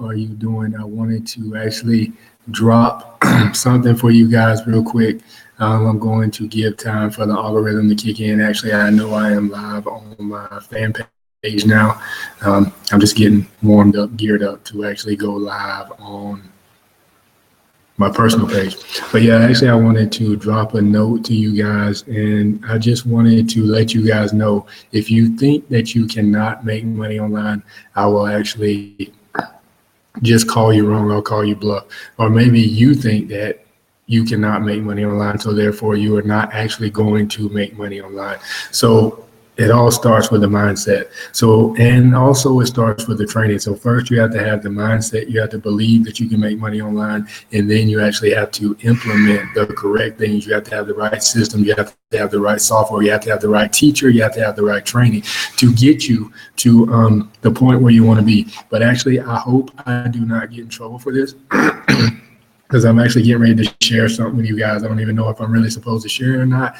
how are you doing? I wanted to actually drop something for you guys real quick. I'm going to give time for the algorithm to kick in. Actually, I know I am live on my fan page now. I'm just getting warmed up, geared up to actually go live on my personal page. But yeah, actually, I wanted to drop a note to you guys, and I just wanted to let you guys know, if you think that you cannot make money online, I will actually just call you wrong. I'll call you bluff. Or maybe you think that you cannot make money online, so therefore you are not actually going to make money online. So it all starts with the mindset. So, and also it starts with the training. So first you have to have the mindset. You have to believe that you can make money online, and then you actually have to implement the correct things. You have to have the right system. You have to have the right software. You have to have the right teacher. You have to have the right training to get you to the point where you want to be. But actually, I hope I do not get in trouble for this. Because I'm actually getting ready to share something with you guys. I don't even know if I'm really supposed to share it or not,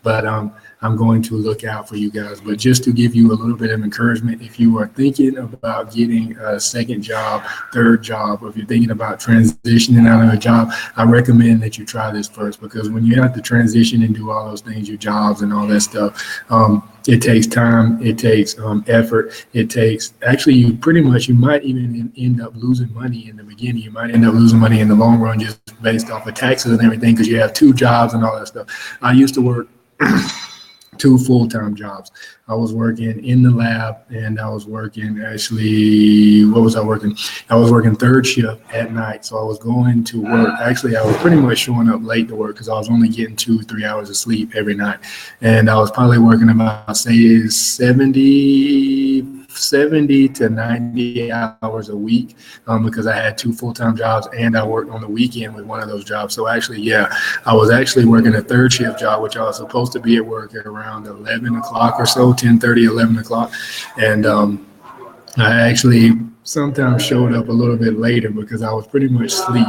but I'm going to look out for you guys. But just to give you a little bit of encouragement, if you are thinking about getting a second job, third job, or if you're thinking about transitioning out of a job, I recommend that you try this first, because when you have to transition and do all those things, your jobs and all that stuff, it takes time, it takes effort, it takes, actually, you might even end up losing money in the beginning. You might end up losing money in the long run just based off of taxes and everything, because you have two jobs and all that stuff. I used to work two full-time jobs. I was working in the lab, and I was working what was I working? I was working third shift at night. So I was going to work. Actually, I was pretty much showing up late to work because I was only getting 2-3 hours of sleep every night. And I was probably working about, say, 70 to 90 hours a week, because I had two full-time jobs and I worked on the weekend with one of those jobs. So actually, yeah, I was actually working a third shift job, which I was supposed to be at work at around 11 o'clock or so, 10:30, 11 o'clock. And I actually sometimes showed up a little bit later because I was pretty much asleep.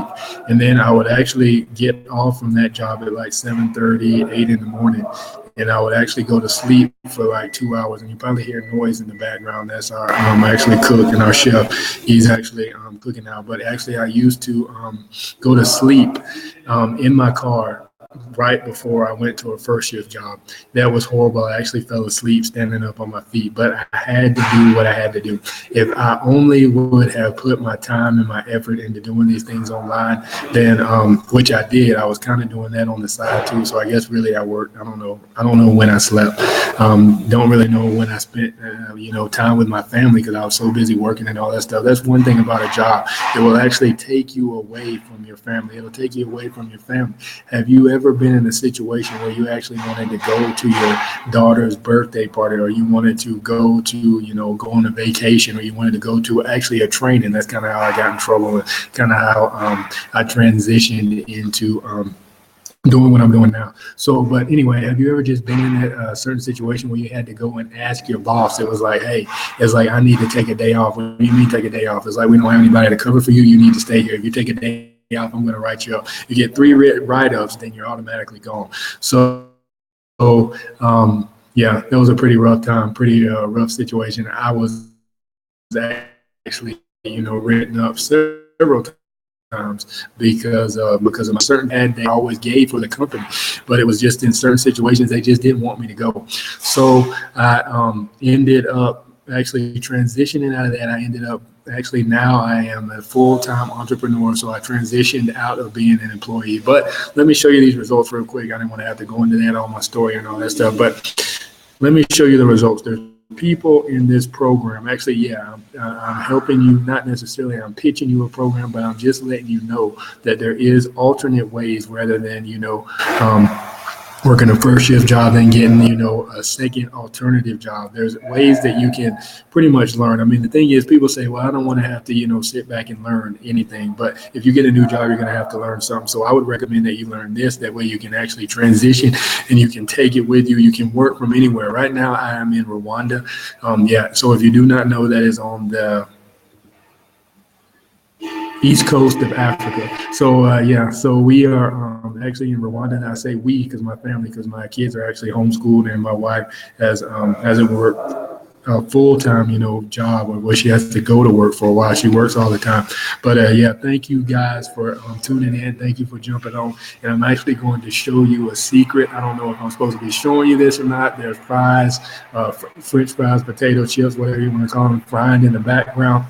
And then I would actually get off from that job at like 7:30, 8 in the morning. And I would actually go to sleep for like 2 hours. And you probably hear noise in the background. That's our actually cook and our chef. He's actually cooking now. But actually, I used to go to sleep in my car right before I went to a first shift job. That was horrible. I actually fell asleep standing up on my feet, but I had to do what I had to do. If I only would have put my time and my effort into doing these things online, then which I did. I was kind of doing that on the side too. So I guess really I worked. I don't know when I slept. Don't really know when I spent time with my family, because I was so busy working and all that stuff. That's one thing about a job. It will actually take you away from your family. It'll take you away from your family. Have you ever been in a situation where you actually wanted to go to your daughter's birthday party, or you wanted to go to, go on a vacation, or you wanted to go to actually a training? That's kind of how I got in trouble, and kind of how I transitioned into doing what I'm doing now. So, but anyway, have you ever just been in a certain situation where you had to go and ask your boss? It was like, hey, it's like, I need to take a day off. What do you mean take a day off? It's like, we don't have anybody to cover for you. You need to stay here. If you take a day off, I'm going to write you up. You get 3 write-ups, then you're automatically gone. So yeah, that was a pretty rough time, pretty rough situation. I was actually, written up several times because of my certain ad they always gave for the company, but it was just in certain situations they just didn't want me to go. So I ended up actually transitioning out of that. I ended up actually, now I am a full-time entrepreneur. So I transitioned out of being an employee. But let me show you these results real quick. I didn't want to have to go into that, all my story and all that stuff, but let me show you the results. There's people in this program. Actually, yeah, I'm helping you, not necessarily I'm pitching you a program, but I'm just letting you know that there is alternate ways rather than, working a first shift job and getting, a second alternative job. There's ways that you can pretty much learn. I mean, the thing is, people say, well, I don't want to have to, sit back and learn anything. But if you get a new job, you're going to have to learn something. So I would recommend that you learn this. That way you can actually transition and you can take it with you. You can work from anywhere. Right now, I am in Rwanda. So if you do not know, that is on the east coast of Africa. So so we are actually in Rwanda, and I say we because my family, because my kids are actually homeschooled, and my wife has it work. a full-time, job, or where she has to go to work for a while. She works all the time. But yeah, thank you guys for tuning in. Thank you for jumping on. And I'm actually going to show you a secret. I don't know if I'm supposed to be showing you this or not. There's fries, French fries, potato chips, whatever you want to call them, frying in the background.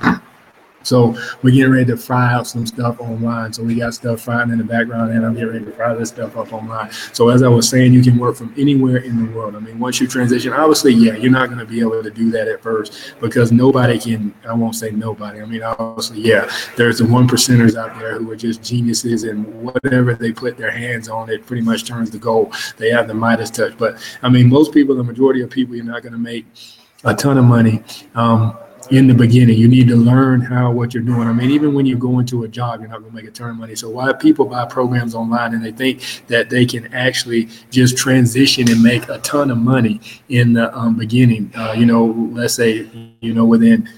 So we're getting ready to fry out some stuff online. So we got stuff frying in the background, and I'm getting ready to fry this stuff up online. So as I was saying, you can work from anywhere in the world. I mean, once you transition, obviously, yeah, you're not going to be able to do that at first because nobody can. I won't say nobody. I mean, obviously, yeah, there's the 1%ers out there who are just geniuses, and whatever they put their hands on, it pretty much turns to gold. They have the Midas touch. But I mean, most people, the majority of people, you're not going to make a ton of money. In the beginning, you need to learn what you're doing. I mean, even when you go into a job, you're not going to make a ton of money. So why people buy programs online and they think that they can actually just transition and make a ton of money in the beginning? Let's say, within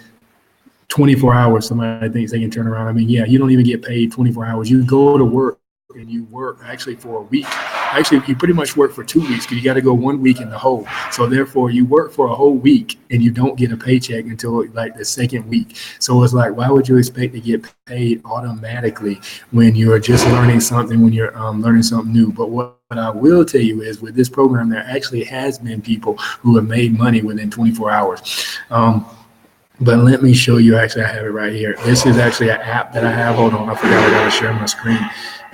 24 hours, somebody thinks they can turn around. I mean, yeah, you don't even get paid 24 hours. You go to work and you work actually for a week. Actually, you pretty much work for 2 weeks because you got to go 1 week in the hole. So therefore, you work for a whole week and you don't get a paycheck until like the second week. So it's like, why would you expect to get paid automatically when you're just learning something, when you're learning something new? But what I will tell you is with this program, there actually has been people who have made money within 24 hours. But let me show you. Actually, I have it right here. This is actually an app that I have. Hold on, I forgot I got to share my screen.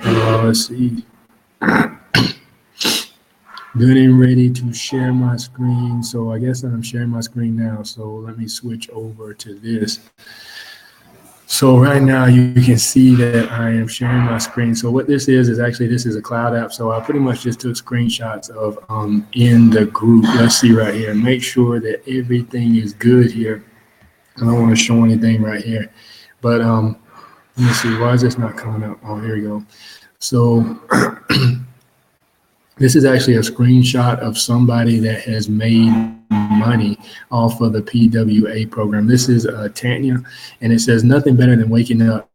Let's see. Getting ready to share my screen. So I guess I'm sharing my screen now. So let me switch over to this. So right now you can see that I am sharing my screen. So what this is actually, this is a cloud app. So I pretty much just took screenshots of in the group. Let's see right here. Make sure that everything is good here. I don't want to show anything right here. But let me see. Why is this not coming up? Oh, here we go. So this is actually a screenshot of somebody that has made money off of the PWA program. This is Tanya, and it says nothing better than waking up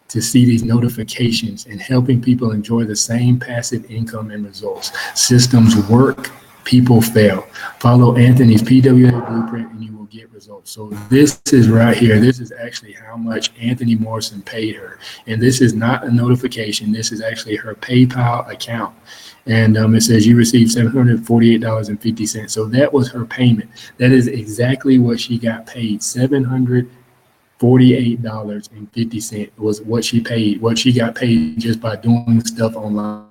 to see these notifications and helping people enjoy the same passive income and results. Systems work, people fail. Follow Anthony's PWA blueprint and you will get results. So this is right here. This is actually how much Anthony Morrison paid her. And this is not a notification. This is actually her PayPal account. And it says you received $748.50. So that was her payment. That is exactly what she got paid. $748.50 was what she paid, what she got paid just by doing stuff online.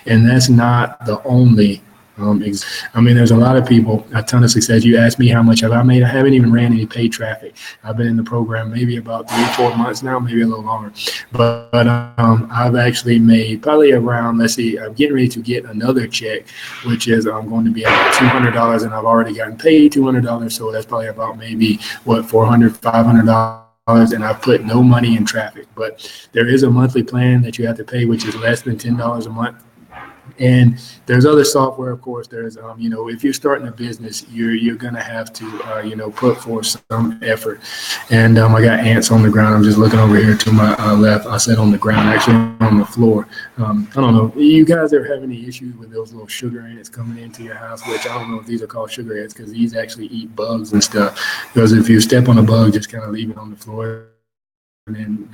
And that's not the only I mean, there's a lot of people, a ton of success. You asked me how much have I made. I haven't even ran any paid traffic. I've been in the program maybe about 3-4 months now, maybe a little longer. But I've actually made probably around, let's see, I'm getting ready to get another check, which is I'm going to be about $200, and I've already gotten paid $200. So that's probably about maybe, $400, $500. And I've put no money in traffic. But there is a monthly plan that you have to pay, which is less than $10 a month. And there's other software, of course. There's, if you're starting a business, you're going to have to, put forth some effort. And I got ants on the ground. I'm just looking over here to my left. I said on the ground, actually on the floor. I don't know. You guys ever have any issues with those little sugar ants coming into your house? Which I don't know if these are called sugar ants because these actually eat bugs and stuff. Because if you step on a bug, just kind of leave it on the floor, and then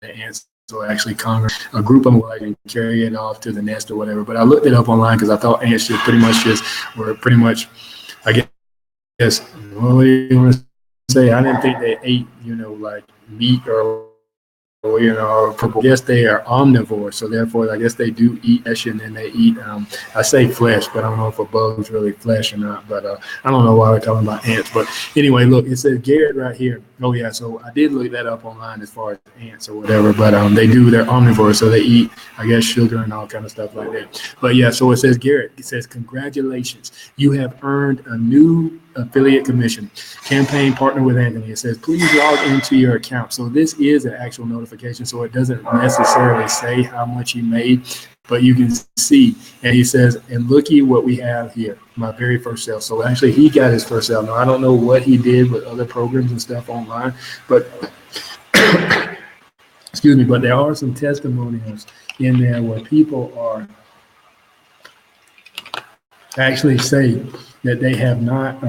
the ants will actually conquer a group of them, like, and carry it off to the nest or whatever. But I looked it up online because I thought ants just were pretty much, I guess, what do you want to say? I didn't think they ate, like meat or I guess they are omnivores, so therefore I guess they do eat flesh, and then they eat, I say flesh, but I don't know if a bug's really flesh or not, but I don't know why we're talking about ants. But anyway, look, it says Garrett right here. Oh yeah, so I did look that up online as far as ants or whatever, but they're omnivores, so they eat, I guess, sugar and all kind of stuff like that. But yeah, so it says Garrett, it says congratulations, you have earned a new affiliate commission. Campaign partner with Anthony. It says please log into your account. So this is an actual notification, so it doesn't necessarily say how much he made, but you can see. And he says, and looky what we have here, my very first sale. So actually he got his first sale. Now I don't know what he did with other programs and stuff online, but excuse me, but there are some testimonials in there where people are actually say that they have not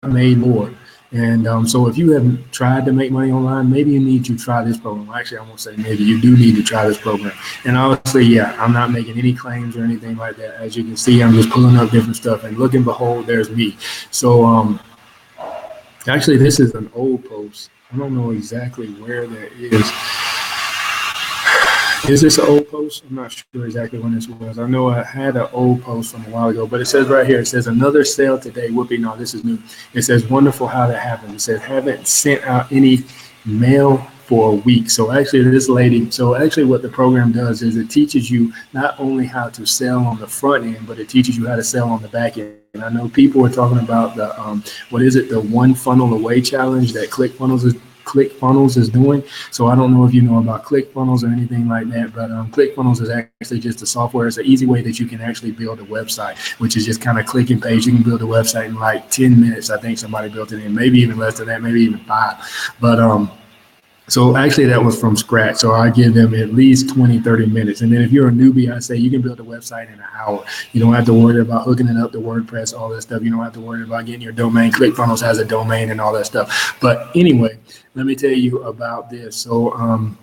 made more. And so if you have tried to make money online, maybe you need to try this program. Actually, I won't say maybe, you do need to try this program. And obviously, yeah, I'm not making any claims or anything like that. As you can see, I'm just pulling up different stuff, and look and behold, there's me. So actually, this is an old post. I don't know exactly where that is. Is this an old post? I'm not sure exactly when this was. I know I had an old post from a while ago, but it says right here, it says another sale today. Whoopee, no, this is new. It says wonderful how that happened. It says haven't sent out any mail for a week. So actually this lady, so actually what the program does is it teaches you not only how to sell on the front end, but it teaches you how to sell on the back end. And I know people are talking about the, what is it? The one funnel away challenge that ClickFunnels is doing. So I don't know if you know about ClickFunnels or anything like that, but ClickFunnels is actually just a software. It's an easy way that you can actually build a website, which is just kind of click and paste. You can build a website in like 10 minutes. I think somebody built it in, maybe even less than that, maybe even 5. But so actually that was from scratch. So I give them at least 20, 30 minutes. And then if you're a newbie, I say you can build a website in an hour. You don't have to worry about hooking it up to WordPress, all that stuff. You don't have to worry about getting your domain. ClickFunnels has a domain and all that stuff. But anyway, let me tell you about this. So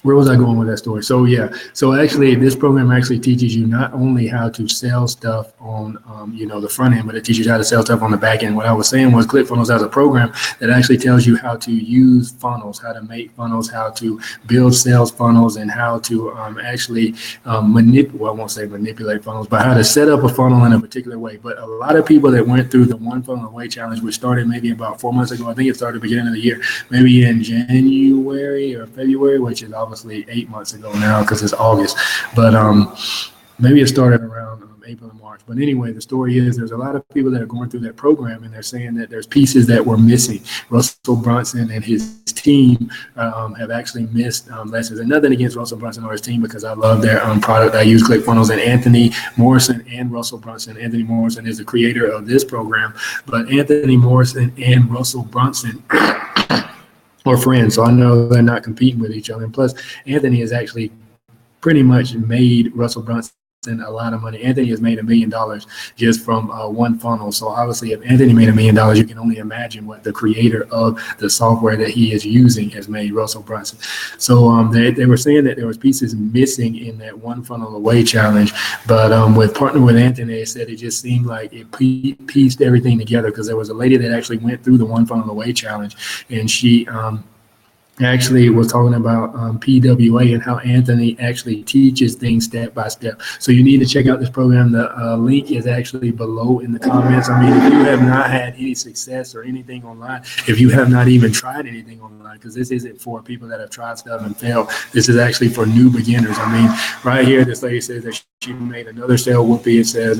where was I going with that story? So yeah, so actually this program actually teaches you not only how to sell stuff on the front end, but it teaches you how to sell stuff on the back end. What I was saying was ClickFunnels has a program that actually tells you how to use funnels, how to make funnels, how to build sales funnels, and how to actually manipulate, well, I won't say manipulate funnels, but how to set up a funnel in a particular way. But a lot of people that went through the one funnel away challenge, which started maybe about 4 months ago, I think it started at the beginning of the year, maybe in January or February, which is obviously 8 months ago now because it's August, but maybe it started around April and March. But anyway, the story is there's a lot of people that are going through that program, and they're saying that there's pieces that were missing. Russell Brunson and his team have actually missed lessons. And nothing against Russell Brunson or his team, because I love their product. I use ClickFunnels, and Anthony Morrison and Russell Brunson. Anthony Morrison is the creator of this program, but Anthony Morrison and Russell Brunson or friends. So I know they're not competing with each other. And plus, Anthony has actually pretty much made Russell Brunson a lot of money. Anthony has made $1 million just from one funnel. So obviously, if Anthony made $1 million, you can only imagine what the creator of the software that he is using has made, Russell Brunson. So they were saying that there was pieces missing in that one funnel away challenge. But with partnering with Anthony, they said it just seemed like it pieced everything together, because there was a lady that actually went through the one funnel away challenge, and she actually was talking about PWA and how Anthony actually teaches things step by step. So you need to check out this program. The link is actually below in the comments. I mean, if you have not had any success or anything online, if you have not even tried anything online, because this isn't for people that have tried stuff and failed. This is actually for new beginners. I mean, right here, this lady says that she made another sale. Whoopee, it says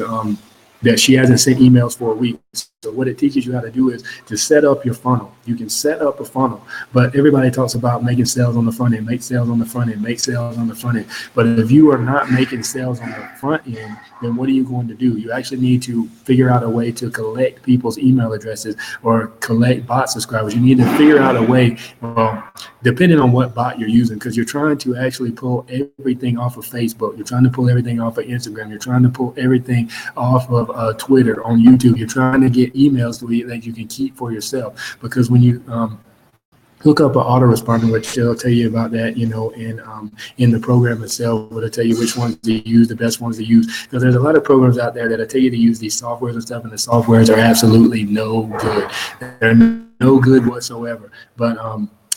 that she hasn't sent emails for a week. So what it teaches you how to do is to set up your funnel. You can set up a funnel, but everybody talks about making sales on the front end, make sales on the front end, make sales on the front end. But if you are not making sales on the front end, then what are you going to do? You actually need to figure out a way to collect people's email addresses or collect bot subscribers. You need to figure out a way, well, depending on what bot you're using, because you're trying to actually pull everything off of Facebook. You're trying to pull everything off of Instagram. You're trying to pull everything off of Twitter, on YouTube. You're trying to get emails that you can keep for yourself, because when you hook up an autoresponder, which they'll tell you about that, in the program itself, where they'll tell you which ones to use, the best ones to use, because there's a lot of programs out there that'll tell you to use these softwares and stuff, and the softwares are absolutely no good. They're no good whatsoever. But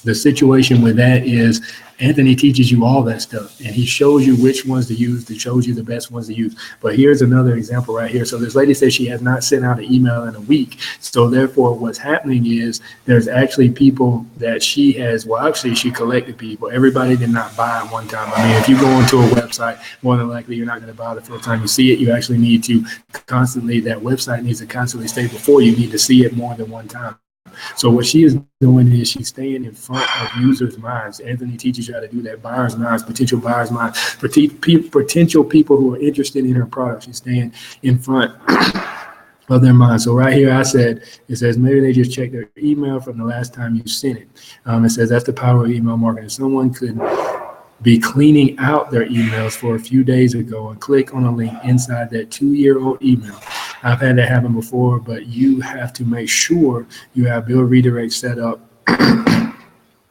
the situation with that is Anthony teaches you all that stuff, and he shows you which ones to use, he shows you the best ones to use. But here's another example right here. So this lady says she has not sent out an email in a week. So therefore what's happening is there's actually people that she has, well, actually she collected people. Everybody did not buy at one time. I mean, if you go onto a website, more than likely you're not going to buy the first time you see it. You actually need to constantly, that website needs to constantly stay before you need to see it more than one time. So what she is doing is she's staying in front of users' minds. Anthony teaches you how to do that. Buyers' minds, potential buyers' minds, potential people who are interested in her product. She's staying in front of their mind. So right here, it says maybe they just checked their email from the last time you sent it. It says that's the power of email marketing. Someone could be cleaning out their emails for a few days ago and click on a link inside that 2-year-old email. I've had that happen before, but you have to make sure you have Build Redirect set up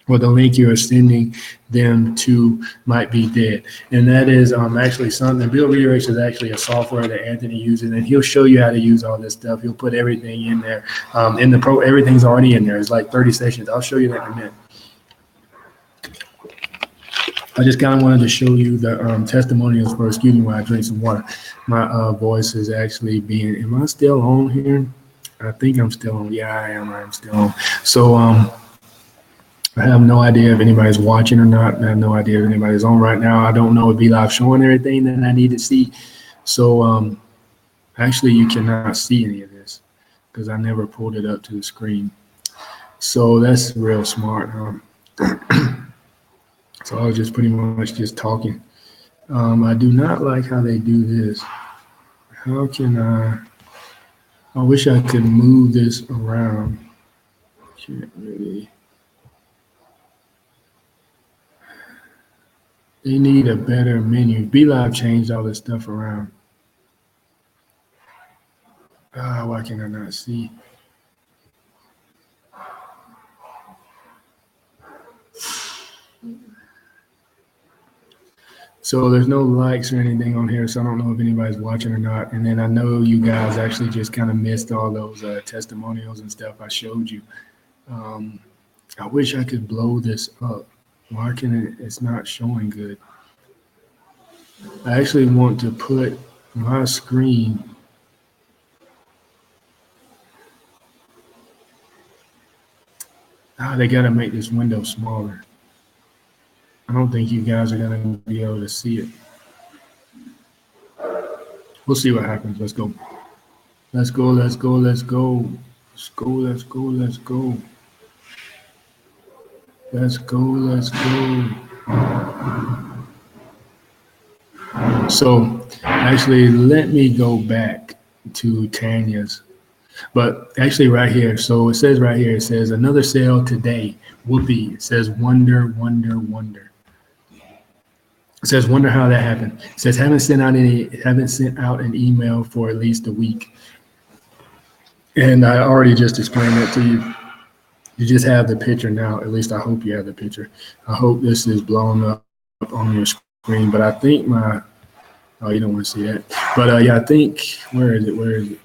or the link you're sending them to might be dead. And that is actually something. Build Redirect is actually a software that Anthony uses, and he'll show you how to use all this stuff. He'll put everything in there. Everything's already in there. It's like 30 sections. I'll show you that in a minute. I just kind of wanted to show you the testimonials for, excuse me while I drink some water. My voice is actually being, am I still on here? I think I'm still on. Yeah, I am. I'm still on. So I have no idea if anybody's watching or not. I have no idea if anybody's on right now. I don't know if BeLive showing everything that I need to see. So actually, you cannot see any of this because I never pulled it up to the screen. So that's real smart, huh? So I was just pretty much just talking. I do not like how they do this. How can I wish I could move this around. Can't really. They need a better menu. BeLive changed all this stuff around. Why can I not see? So there's no likes or anything on here, so I don't know if anybody's watching or not. And then I know you guys actually just kind of missed all those testimonials and stuff I showed you. I wish I could blow this up. Why can it's not showing good? I actually want to put my screen. They got to make this window smaller. I don't think you guys are going to be able to see it. We'll see what happens. Let's go. Let's go. Let's go. Let's go. Let's go. Let's go. Let's go. Let's go. Let's go. So actually, let me go back to Tanya's. But actually right here, so it says right here, it says another sale today. Whoopee. It says wonder, wonder, wonder. It says wonder how that happened. It says haven't sent out an email for at least a week. And I already just explained that to you. You just have the picture now. At least I hope you have the picture. I hope this is blown up on your screen. But I think you don't want to see that. But yeah, I think, where is it? Where is it?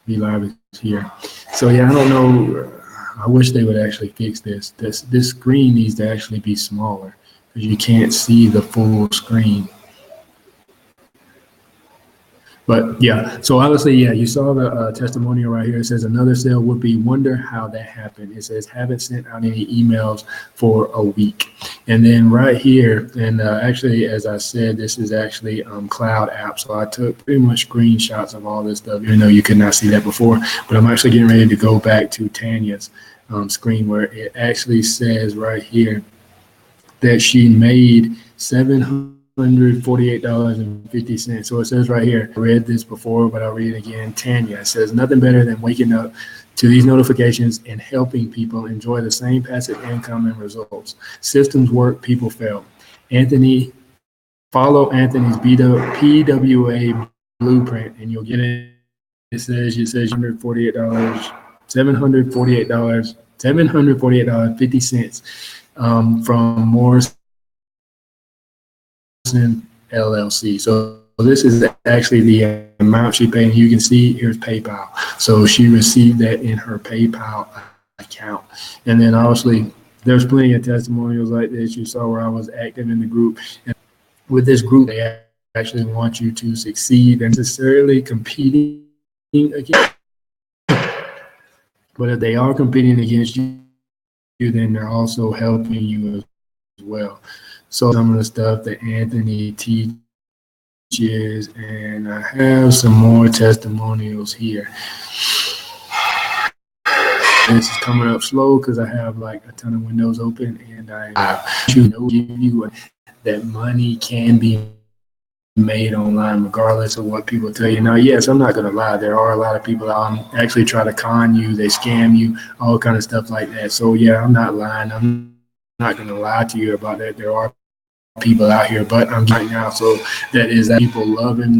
BeLive is here. So yeah, I don't know. I wish they would actually fix this. This screen needs to actually be smaller because you can't see the full screen. But yeah, so obviously, yeah, you saw the testimonial right here. It says another sale would be wonder how that happened. It says haven't sent out any emails for a week. And then right here, and actually, as I said, this is actually Cloud App. So I took pretty much screenshots of all this stuff, even though you could not see that before. But I'm actually getting ready to go back to Tanya's screen where it actually says right here that she made $748.50. So it says right here, I read this before, but I'll read it again. Tanya, it says nothing better than waking up to these notifications and helping people enjoy the same passive income and results. Systems work, people fail. Follow Anthony's PWA blueprint and you'll get it. It says $748.50 from Morrison LLC. So this is actually the amount she paid. You can see here's PayPal. So she received that in her PayPal account. And then obviously there's plenty of testimonials like this. You saw where I was active in the group. And with this group, they actually want you to succeed and necessarily competing against. But if they are competing against you, then they're also helping you as well. So some of the stuff that Anthony teaches, and I have some more testimonials here. This is coming up slow because I have like a ton of windows open, and I give you that money can be made online regardless of what people tell you. Now, yes, I'm not going to lie. There are a lot of people that actually try to con you. They scam you, all kind of stuff like that. So yeah, I'm not lying. I'm not going to lie to you about that. There are people out here, but I'm right now. So that is that people love him.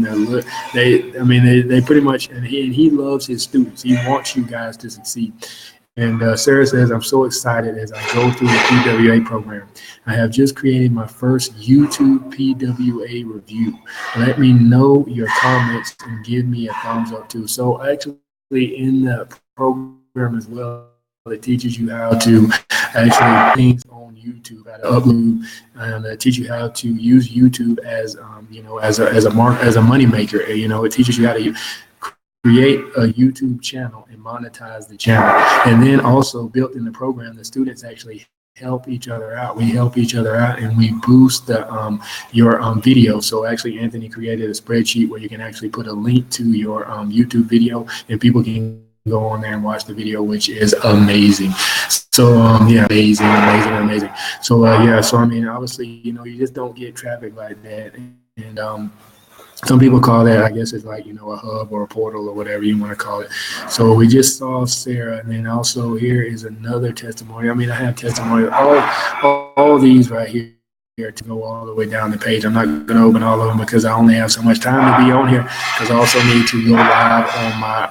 They pretty much, and he loves his students. He wants you guys to succeed. And Sarah says, I'm so excited as I go through the PWA program. I have just created my first YouTube PWA review. Let me know your comments and give me a thumbs up too. So actually in the program as well, it teaches you how to actually things on YouTube, how to upload, and teach you how to use YouTube as as a money maker. It teaches you how to create a YouTube channel and monetize the channel. And then also built in the program, the students actually help each other out. We help each other out and we boost your video. So actually Anthony created a spreadsheet where you can actually put a link to your YouTube video and people can go on there and watch the video, which is amazing. So amazing. So so obviously, you just don't get traffic like that. And some people call that, I guess it's like, a hub or a portal or whatever you want to call it. So we just saw Sarah, and then also here is another testimony. I have testimony, all these right here to go all the way down the page. I'm not going to open all of them because I only have so much time to be on here because I also need to go live on my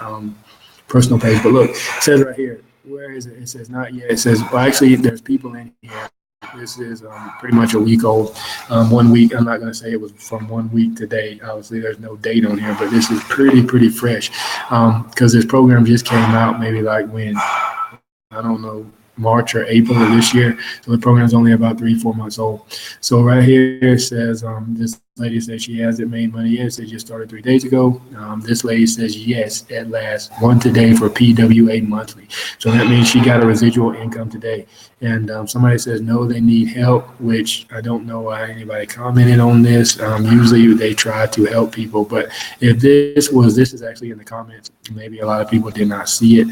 personal page. But look, it says right here, where is it? It says not yet. It says, well, actually, there's people in here. This is pretty much a week old. 1 week. I'm not going to say it was from 1 week to date. Obviously, there's no date on here, but this is pretty fresh because this program just came out maybe like when, I don't know, March or April of this year. So the program is only about 3-4 months old. So right here it says, this lady says she hasn't made money yet. It says just started 3 days ago. This lady says, yes, at last, one today for PWA monthly. So that means she got a residual income today. And somebody says, no, they need help, which I don't know why anybody commented on this. Usually they try to help people. But if this is actually in the comments, maybe a lot of people did not see it.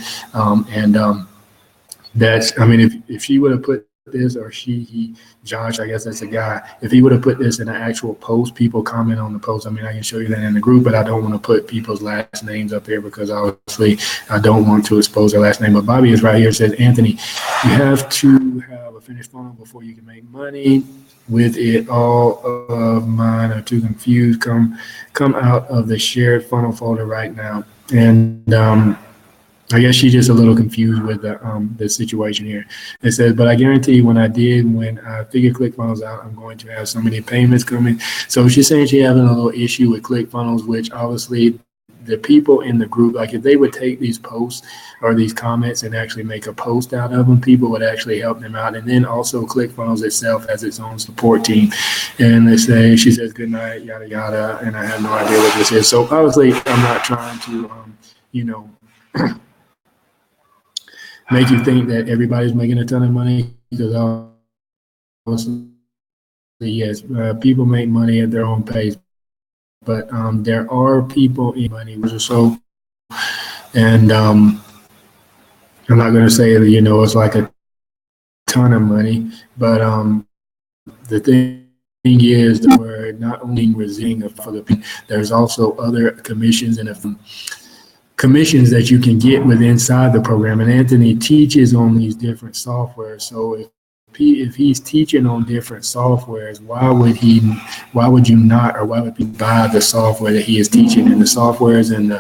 That's, if she would have put this, or he, Josh, I guess that's a guy, if he would have put this in an actual post, people comment on the post. I can show you that in the group, but I don't want to put people's last names up there because obviously I don't want to expose their last name. But Bobby is right here. It says, Anthony, you have to have a finished funnel before you can make money with it. All of mine are too confused. Come out of the shared funnel folder right now. And, I guess she's just a little confused with the situation here. It says, but I guarantee when I figure ClickFunnels out, I'm going to have so many payments coming. So she's saying she's having a little issue with ClickFunnels, which obviously the people in the group, like if they would take these posts or these comments and actually make a post out of them, people would actually help them out. And then also ClickFunnels itself has its own support team. And she says, good night, yada, yada. And I have no idea what this is. So obviously I'm not trying to, make you think that everybody's making a ton of money, because obviously, yes, people make money at their own pace, but there are people in money or so, and I'm not going to say it's like a ton of money, but the thing is that we're not only receiving for the people, there's also other commissions and commissions that you can get inside the program. And Anthony teaches on these different softwares. So if he's teaching on different softwares, why would people buy the software that he is teaching, and the softwares and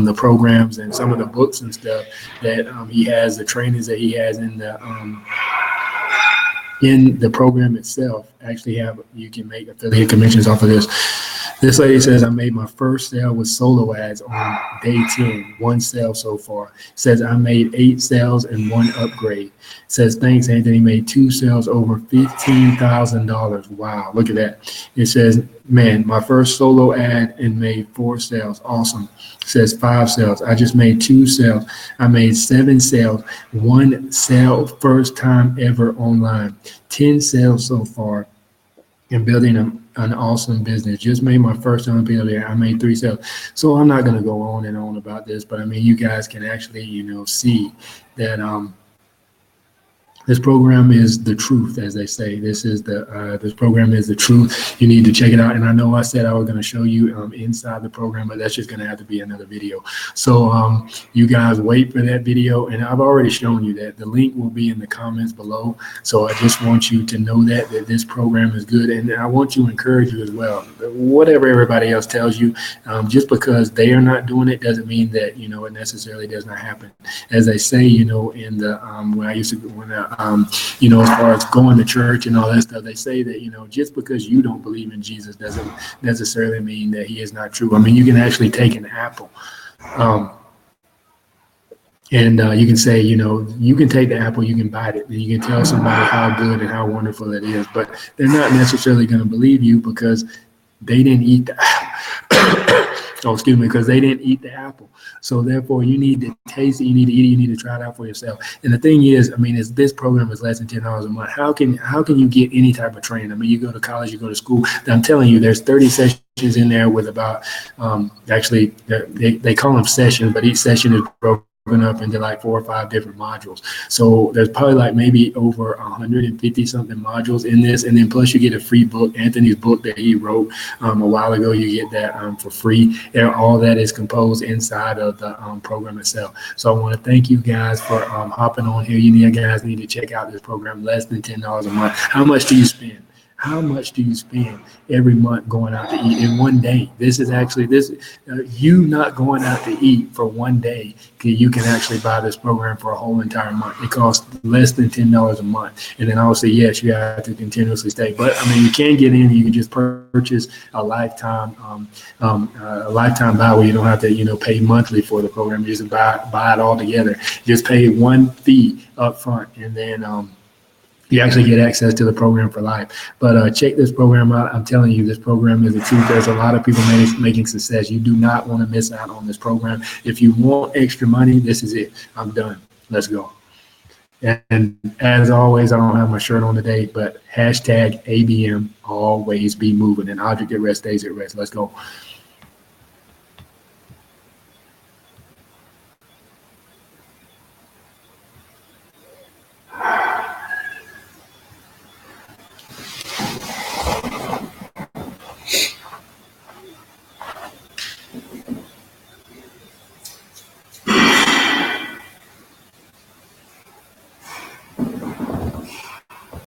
the programs and some of the books and stuff that he has, the trainings that he has in the program itself, actually you can make affiliate commissions off of this. This lady says, I made my first sale with solo ads on day 10, 1 sale so far. Says I made 8 sales and 1 upgrade. Says, thanks, Anthony, made 2 sales over $15,000. Wow, look at that. It says, man, my first solo ad and made 4 sales. Awesome. Says 5 sales. I just made 2 sales. I made 7 sales, 1 sale, first time ever online. 10 sales so far. And building an awesome business. Just made my first MPL. I made 3 sales. So I'm not going to go on and on about this, but you guys can actually, see that This program is the truth, as they say. This program is the truth. You need to check it out. And I know I said I was going to show you inside the program, but that's just going to have to be another video. So you guys wait for that video, and I've already shown you that. The link will be in the comments below. So I just want you to know that this program is good, and I want to encourage you as well. Whatever everybody else tells you, just because they are not doing it doesn't mean that it necessarily does not happen. As they say, in the as far as going to church and all that stuff, they say that, just because you don't believe in Jesus doesn't necessarily mean that he is not true. I mean, you can actually take an apple, and you can say, you can take the apple, you can bite it, and you can tell somebody how good and how wonderful it is, but they're not necessarily going to believe you because they didn't eat the because they didn't eat the apple. So therefore, you need to taste it, you need to eat it, you need to try it out for yourself. And the thing is, this program is less than $10 a month. How can you get any type of training? You go to college, you go to school. I'm telling you, there's 30 sessions in there with about, actually, they call them sessions, but each session is broken up into like 4 or 5 different modules. So there's probably like maybe over 150 something modules in this, and then plus you get a free book, Anthony's book that he wrote a while ago. You get that for free, and all that is composed inside of the program itself. So I want to thank you guys for hopping on here. You guys need to check out this program. Less than $10 a month. How much do you spend? How much do you spend every month going out to eat in one day? This is actually you not going out to eat for one day. You can actually buy this program for a whole entire month. It costs less than $10 a month. And then obviously, yes, you have to continuously stay. But you can get in. You can just purchase a lifetime buy where you don't have to pay monthly for the program. You just buy it all together. Just pay one fee up front, and then you actually get access to the program for life. But check this program out. I'm telling you, this program is the truth. There's a lot of people making success. You do not want to miss out on this program. If you want extra money, this is it. I'm done. Let's go. And as always, I don't have my shirt on today, but #ABM, always be moving. And object at rest stays at rest. Let's go.